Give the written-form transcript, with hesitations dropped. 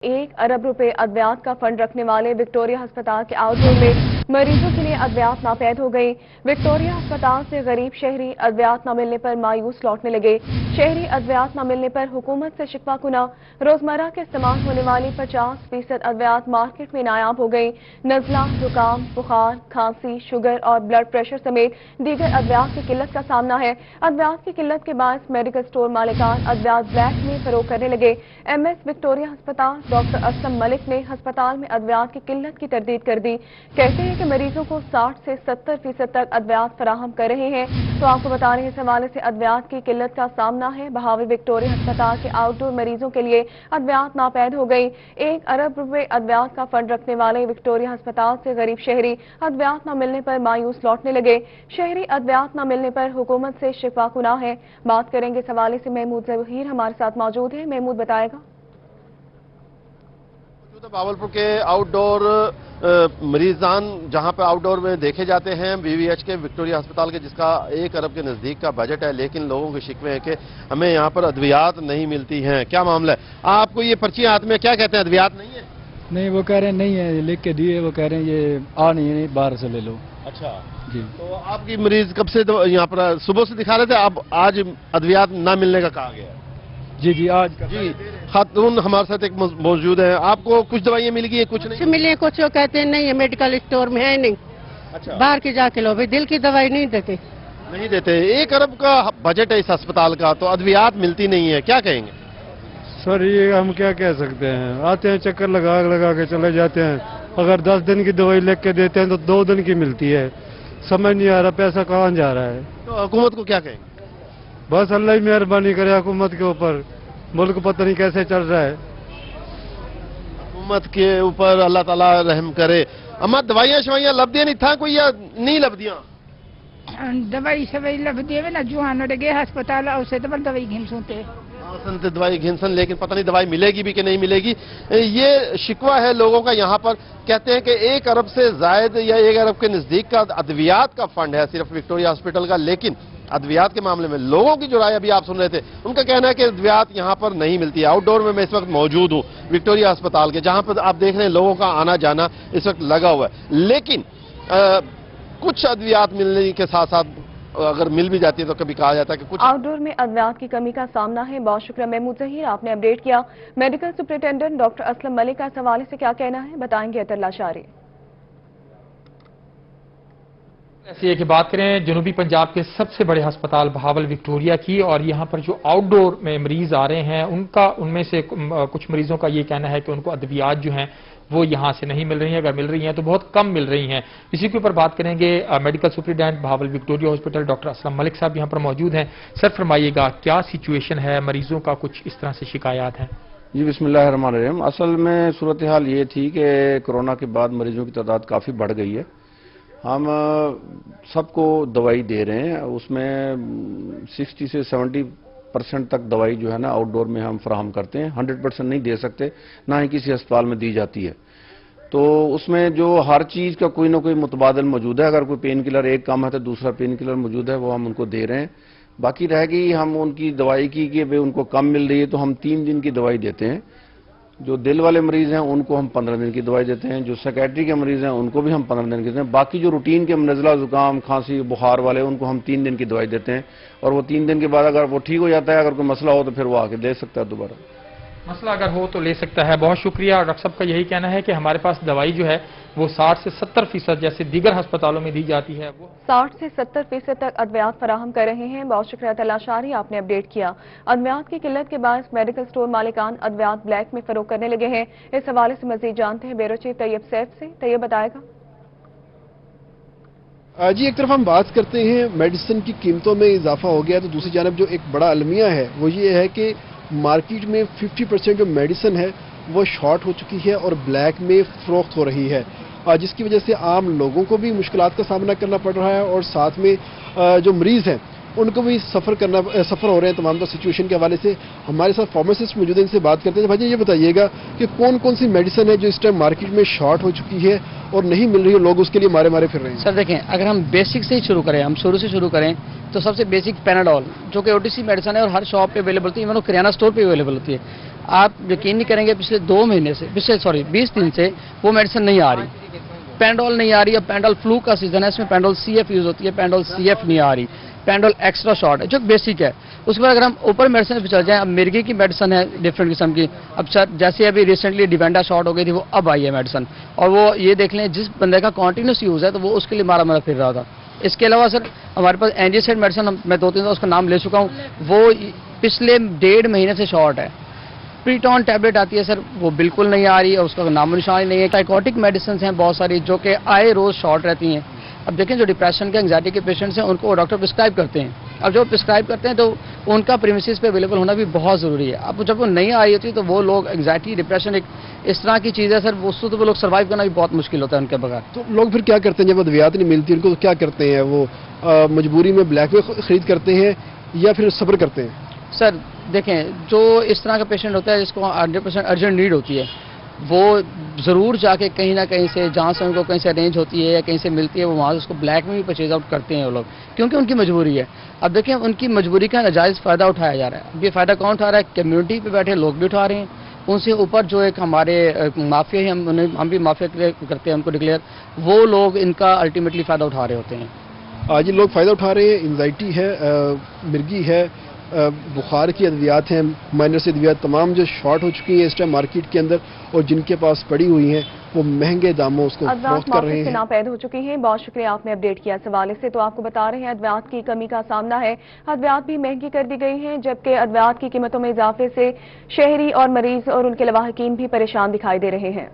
1 अरब रुपए अद्वियात का फंड रखने वाले विक्टोरिया अस्पताल के आउटडोर में मरीजों के लिए अद्वियात नापैद हो गई। विक्टोरिया अस्पताल से गरीब शहरी अद्वियात न मिलने पर मायूस लौटने लगे। शहरी अद्वियात न मिलने पर हुकूमत से शिकवा कुना। रोजमर्रा के इस्तेमाल होने वाली 50% अद्वियात मार्केट में नायाब हो गई। नजला, जुकाम, बुखार, खांसी, शुगर और ब्लड प्रेशर समेत दीगर अद्वियात की किल्लत का सामना है। अद्वियात की किल्लत के बायस मेडिकल स्टोर मालिकान अद्वियात ब्लैक में फरोख्त करने लगे। MS विक्टोरिया अस्पताल डॉक्टर असलम मलिक ने अस्पताल में अद्वियात की किल्लत की तरदीद कर दी। कहते हैं कि मरीजों को 60 से 70% तक अद्वियात फराहम कर रहे हैं। तो आपको बता रहे हैं, इस हवाले से अद्वियात की किल्लत का सामना है। बहावल विक्टोरिया अस्पताल के आउटडोर मरीजों के लिए अद्वियात नापैद हो गई। 1 अरब रुपए अद्वियात का फंड रखने वाले विक्टोरिया अस्पताल से गरीब शहरी अद्वियात न मिलने पर मायूस लौटने लगे। शहरी अद्वियात न मिलने पर हुकूमत से शिकवा कुना है। बात करेंगे इस हवाले से महमूद जहीर हमारे साथ मौजूद है। महमूद बताएगा। बावलपुर के आउटडोर मरीजान जहां पर आउटडोर में देखे जाते हैं BVH के विक्टोरिया अस्पताल के, जिसका 1 अरब के नजदीक का बजट है, लेकिन लोगों के शिकवे हैं कि हमें यहां पर अद्वियात नहीं मिलती हैं। क्या मामला है? आपको ये पर्ची हाथ में, क्या कहते हैं, अद्वियात नहीं है? नहीं, वो कह रहे हैं नहीं है, लिख के दिए, वो कह रहे हैं ये आ नहीं है, बाहर से ले लो। अच्छा जी। तो आपकी मरीज कब से यहाँ पर सुबह से दिखा रहे थे, अब आज अद्वियात ना मिलने का कहा गया? जी, आज जी। खातून हमारे साथ एक मौजूद है। आपको कुछ दवाइयाँ मिल गई है, कुछ नहीं मिले? कुछ कहते हैं नहीं है, मेडिकल स्टोर में है नहीं। अच्छा, बाहर की जाके लो, भाई दिल की दवाई नहीं देते। नहीं देते। 1 अरब का बजट है इस अस्पताल का, तो अद्वियात मिलती नहीं है, क्या कहेंगे? सर ये हम क्या कह सकते हैं, आते हैं चक्कर लगा लगा के चले जाते हैं। अगर 10 दिन की दवाई लिख के देते हैं तो 2 दिन की मिलती है। समझ नहीं आ रहा पैसा कहाँ जा रहा है। तो हुकूमत को क्या कहेंगे? बस अल्लाह ही मेहरबानी करे हुकूमत के ऊपर। मुल्क पता नहीं कैसे चल रहा है। हुकूमत के ऊपर अल्लाह ताला रहम करे। अम्मा दवाइयाँ शवाइयाँ लभदियां नहीं था कोई, या नहीं लभदियां? दवाई शवाई लभदी है ना, जुहान गए अस्पताल उसे तो दवाई घिनसूते संत दवाई घिनसन, लेकिन पता नहीं दवाई मिलेगी भी कि नहीं मिलेगी। ये शिकवा है लोगों का यहाँ पर। कहते हैं कि 1 अरब से जायद या 1 अरब के नजदीक का अद्वियात का फंड है सिर्फ विक्टोरिया हॉस्पिटल का, लेकिन अद्वियात के मामले में लोगों की जो राय अभी आप सुन रहे थे, उनका कहना है कि अद्वियात यहाँ पर नहीं मिलती है। आउटडोर में मैं इस वक्त मौजूद हूँ विक्टोरिया अस्पताल के, जहां पर आप देख रहे हैं लोगों का आना जाना इस वक्त लगा हुआ है। लेकिन कुछ अद्वियात मिलने के साथ साथ अगर मिल भी जाती है तो कभी कहा जाता है कि कुछ आउटडोर में अद्वियात की कमी का सामना है। बहुत शुक्रिया महमूद जहीर, आपने अपडेट किया। Medical superintendent doctor Aslam Malik का इस हवाले से क्या कहना है, बताएंगे अतुल्ला शारी। ऐसी की बात करें जनूबी पंजाब के सबसे बड़े अस्पताल बहावल विक्टोरिया की, और यहाँ पर जो आउटडोर में मरीज आ रहे हैं उनमें से कुछ मरीजों का ये कहना है कि उनको अद्वियात जो हैं वो यहाँ से नहीं मिल रही हैं। अगर मिल रही हैं तो बहुत कम मिल रही हैं। इसी के ऊपर बात करेंगे। Medical superintendent Bahawal Victoria hospital doctor Aslam Malik साहब यहाँ पर मौजूद हैं। सर फरमाइएगा, क्या सिचुएशन है, मरीजों का कुछ इस तरह से शिकायत है? जी, बिस्मिल्लाहिर्रहमानिर्रहीम। असल में सूरत हाल ये थी कि कोरोना के बाद मरीजों की तादाद काफ़ी बढ़ गई है। हम सबको दवाई दे रहे हैं, उसमें 60 से 70% तक दवाई जो है ना आउटडोर में हम फराहम करते हैं। 100% नहीं दे सकते, ना ही किसी अस्पताल में दी जाती है। तो उसमें जो हर चीज़ का कोई ना कोई मुतबादल मौजूद है। अगर कोई पेन किलर एक कम है तो दूसरा पेन किलर मौजूद है, वो हम उनको दे रहे हैं। बाकी रह गई हम उनकी दवाई की कि भाई उनको कम मिल रही है तो हम 3 दिन की दवाई देते हैं। जो दिल वाले मरीज हैं उनको हम 15 दिन की दवाई देते हैं। जो साइकेट्री के मरीज हैं उनको भी हम 15 दिन की देते हैं। बाकी जो रूटीन के नज़ला, जुकाम, खांसी, बुखार वाले, उनको हम 3 दिन की दवाई देते हैं। और वो 3 दिन के बाद अगर वो ठीक हो जाता है, अगर कोई मसला हो तो फिर वो आके ले सकता है दोबारा। मसला अगर हो तो ले सकता है। बहुत शुक्रिया। डॉक्टर साहब का यही कहना है कि हमारे पास दवाई जो है वो 60 से 70% जैसे दीगर अस्पतालों में दी जाती है, वो 60 से 70% तक अद्वियात फराहम कर रहे हैं। बहुत शुक्रिया अतुल्ला शारी, आपने अपडेट किया। अद्वियात की किल्लत के बायस मेडिकल स्टोर मालिकान अद्वियात ब्लैक में फरोख्त करने लगे हैं। इस हवाले से मजीद जानते हैं ब्यूरो चीफ तैयब सैफ से। तैयब बताएगा। जी, एक तरफ हम बात करते हैं मेडिसिन की कीमतों में इजाफा हो गया, तो दूसरी जानब जो एक बड़ा अलमिया है वो ये है कि मार्केट में 50% जो मेडिसिन है वो शॉर्ट हो चुकी है और ब्लैक में फरोख्त हो रही है, जिसकी वजह से आम लोगों को भी मुश्किलात का सामना करना पड़ रहा है और साथ में जो मरीज़ हैं उनको भी सफ़र हो रहे हैं तमाम सिचुएशन के हवाले से। हमारे साथ फार्मासिस्ट मौजूद हैं, इनसे बात करते हैं। भाई ये बताइएगा कि कौन कौन सी मेडिसिन है जो इस टाइम मार्केट में शॉर्ट हो चुकी है और नहीं मिल रही है, लोग उसके लिए मारे मारे फिर रहे हैं? सर देखें, अगर हम बेसिक से ही शुरू करें, हम शुरू से शुरू करें तो सबसे बेसिक पैनाडोल, जो कि OTC मेडिसिन है और हर शॉप पे अवेलेबल होती है, इवन किराना स्टोर पे अवेलेबल होती है। آپ یقین نہیں کریں گے پچھلے 2 مہینے سے 20 دن سے وہ میڈیسن نہیں آ رہی. پینڈول نہیں آ رہی ہے. پینڈول فلو کا سیزن ہے, اس میں پینڈول سی ایف یوز ہوتی ہے, پینڈول سی ایف نہیں آ رہی. پینڈول ایکسٹرا شارٹ ہے جو بیسک ہے. اس کے بعد اگر ہم اوپر میڈیسن پہ چل جائیں, اب مرگی کی میڈیسن ہے ڈفرینٹ قسم کی. اب جیسے ابھی ریسنٹلی ڈیوینڈا شارٹ ہو گئی تھی, وہ اب آئی ہے میڈیسن, اور وہ یہ دیکھ لیں جس بندے کا کنٹینیوس یوز ہے تو وہ اس کے لیے مارا پھر رہا تھا. اس کے علاوہ سر ہمارے پاس اینجیسائڈ میڈیسن میں 2-3 اس کا نام لے چکا ہوں, وہ پچھلے 1.5 مہینے سے شارٹ ہے. پریٹون ٹیبلٹ آتی ہے سر, وہ بالکل نہیں آ رہی ہے, اس کا نام و نشان ہی نہیں ہے. سائیکوٹک میڈیسنز ہیں بہت ساری جو کہ آئے روز شارٹ رہتی ہیں. اب دیکھیں جو ڈپریشن کے انگزائٹی کے پیشنٹس ہیں ان کو ڈاکٹر پرسکرائب کرتے ہیں. اب جو پرسکرائب کرتے ہیں تو ان کا پریمیسز پہ اویلیبل ہونا بھی بہت ضروری ہے. اب جب وہ نہیں آ رہی ہوتی تو وہ لوگ انگزائٹی ڈپریشن ایک اس طرح کی چیز ہے سر, اس سے تو وہ لوگ سروائیو کرنا بھی بہت مشکل ہوتا ہے ان کے بغیر. تو لوگ پھر کیا کرتے ہیں جب ادویات نہیں ملتی ان کو, تو کیا کرتے ہیں وہ مجبوری میں بلیک میں خرید کرتے ہیں یا پھر صبر کرتے ہیں؟ سر دیکھیں جو اس طرح کا پیشنٹ ہوتا ہے جس کو 100% ارجنٹ نیڈ ہوتی ہے, وہ ضرور جا کے کہیں نہ کہیں سے جہاں سے ان کو کہیں سے ارینج ہوتی ہے یا کہیں سے ملتی ہے وہ وہاں سے اس کو بلیک میں بھی پرچیز آؤٹ کرتے ہیں وہ لوگ, کیونکہ ان کی مجبوری ہے. اب دیکھیں ان کی مجبوری کا ناجائز فائدہ اٹھایا جا رہا ہے. اب یہ فائدہ کون اٹھا رہا ہے؟ کمیونٹی پہ بیٹھے لوگ بھی اٹھا رہے ہیں. ان سے اوپر جو ایک ہمارے مافیا ہیں, ہم بھی مافیا کرتے ہیں ان کو ڈکلیئر, وہ لوگ ان کا الٹیمیٹلی فائدہ اٹھا رہے ہوتے ہیں. آج یہ لوگ فائدہ اٹھا رہے ہیں. انزائٹی ہے, مرگی ہے, بخار کی ادویات ہیں, مائنر سے ادویات تمام جو شارٹ ہو چکی ہیں اس ٹائم مارکیٹ کے اندر, اور جن کے پاس پڑی ہوئی ہیں وہ مہنگے داموں اس کو فروخت کر رہے ہیں. ناپید ہو چکی ہیں. بہت شکریہ آپ نے اپڈیٹ کیا اس حوالے سے. تو آپ کو بتا رہے ہیں ادویات کی کمی کا سامنا ہے, ادویات بھی مہنگی کر دی گئی ہیں, جبکہ ادویات کی قیمتوں میں اضافے سے شہری اور مریض اور ان کے لواحقین بھی پریشان دکھائی دے رہے ہیں.